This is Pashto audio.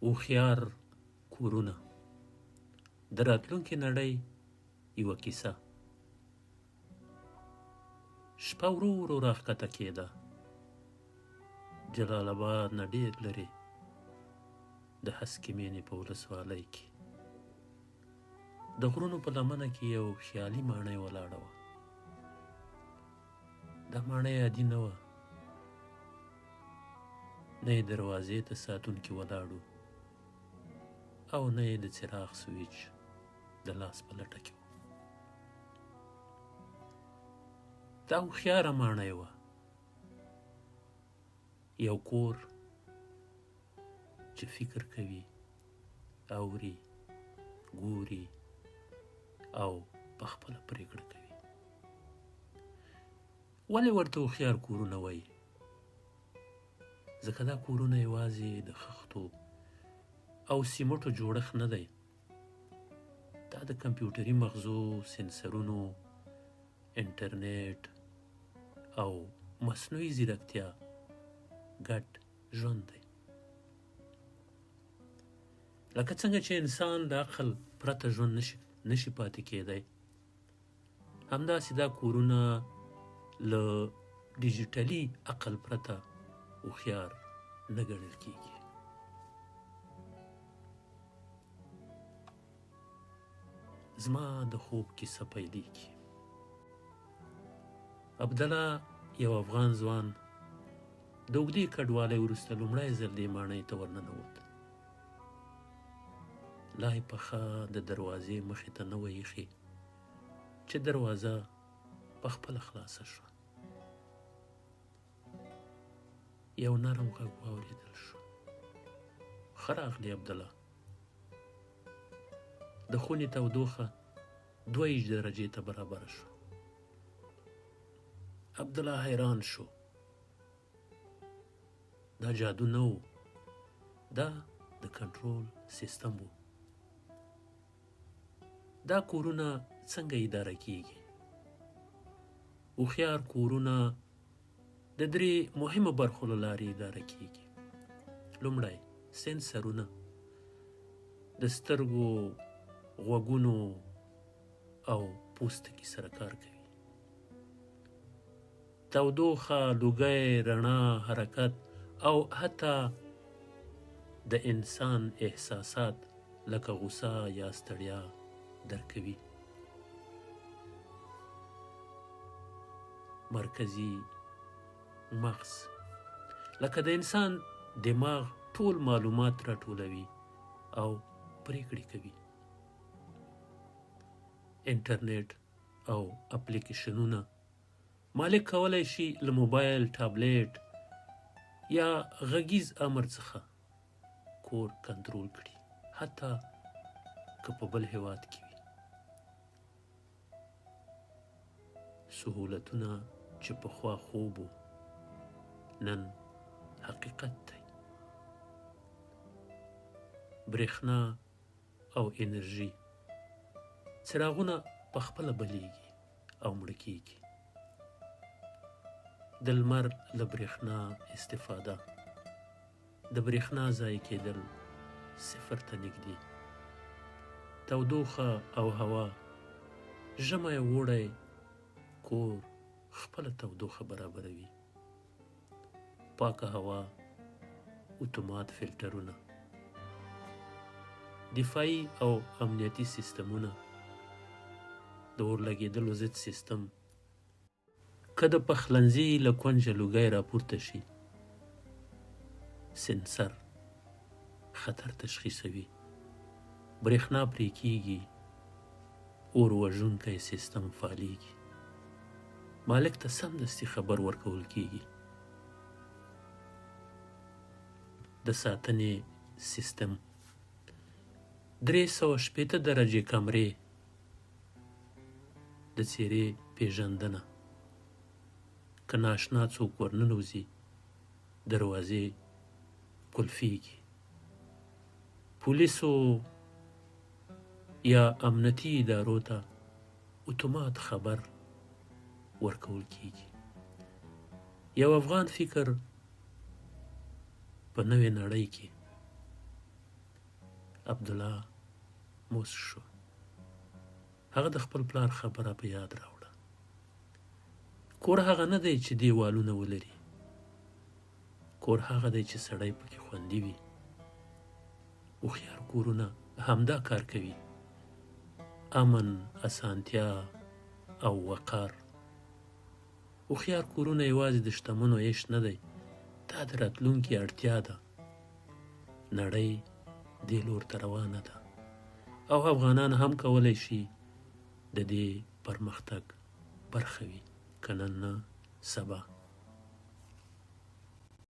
هوښیار کورونه د راتلونکې نړۍ یوه کیسه. شپه ورو ورو راښکته کېده. جلال آباد نه ډېر لرې د هسکې مینې په ولسوالۍ کې د غرونو په لمنه کې یو خیالي ماڼۍ ولاړه وه. دا ماڼۍ عادي نه وه، نه یې دروازې ته ساتونکي ولاړ وو او نه یې د څراغ سویچ د لاس په لټه کې و. دا هوښیاره ماڼۍ وه، یو کور چې فکر کوي، اوري، ګوري او په خپله پرېکړه کوي. ولې ورته هوښیار کورونه وایي؟ ځکه دا کورونه یوازې د خښتو او سیمټو جوړښت نه دی. دا د کمپیوټري مغزو، سینسرونو، انټرنیټ او مصنوعي ځیرکتیا ګډ ژوند دی. لکه څنګه چې انسان د عقل پرته ژوند نشي پاتې کېدی، همداسې دا کورونه له ډیجیټلي عقل پرته هوښیار نه ګڼل کېږي. زما د خوب کیسه پیلېږي. عبدالله یو افغان ځوان د اوږدې کډوالۍ وروسته لومړی ځل دې ماڼۍ ته ورننوت. لا یې پښه د دروازې مخې ته نه وه ایښې چې دروازه په خپله خلاصه شوه. یو نرم غږ واورېدل شو: ښه راغلې عبدالله. د خونې تودوخه 2 درجې ته برابره شوه. عبدالله حیران شو. دا جادو نه و، دا د کنټرول سیستم و. دا کورونه څنګه اداره کیږي؟ هوښیار کورونه د 3 مهمو برخو له لارې اداره کیږي. لومړی، سنسرونه د سترګو، غوږونو او پوستکي سره کار کوي. تودوخه، لوګی، رڼا، حرکت او حتی د انسان احساسات لکه غوسه یا ستړیا درکوي. مرکزي مغز لکه د انسان دماغ ټول معلومات راټولوي او پریکړې کوي. انټرنیټ او اپلیکیشنونه مالک کولی شي له موبایل، ټابلیټ یا غږیز امر څخه کور کنټرول کړي، حتی که په بل هیواد کې وي. سهولتونه چې پخوا خوب و، نن حقیقت دی. برېښنا او انرژي، څراغونه په خپله بلیږي او مړه کیږي. د لمر له برېښنا استفاده، د برېښنا ضایع کېدل 0 ته نږدې. تودوخه او هوا، ژمی اوړی کور خپله تودوخه برابروي. پاکه هوا، اتومات فلټرونه، دفاعي او امنیتي سیستمونه، د اور لګېدلو ضد سیستم، که د پخلنځي له کونجه لوګی راپورته شي، سنسر خطر تشخیصوي. برېښنا پرې کیږي، اور وژونکی سیستم فعالیږي. مالک ته سمدستي خبر ورکول کیږي. د ساتنې سیستم، 360 درجې کمرې، د څیرې پیژندنه، که ناشنا څوک ورننوځي دروازې قلفیږي. پولیسو یا امنیتي ادارو ته اتومات خبر ورکول کیږي. یو افغان فکر په نوې نړۍ کې عبدالله موس شو. هغه د خپل پلار خبره په یاد راوړه. کور هغه نه دی چې دیوالونه ولري. کور هغه دی چې سړی پکې خوندي وي. هوښیار کورونه همدا کار کوي. امن، اسانتیا او وقار. هوښیار کورونه یوازې د شتمنو عیش نه دی، دا د راتلونکي اړتیا ده. نړۍ دې لور ته روانه ده او افغانان هم کولی شي د دې پرمختګ برخه وي، که نن نه سبا.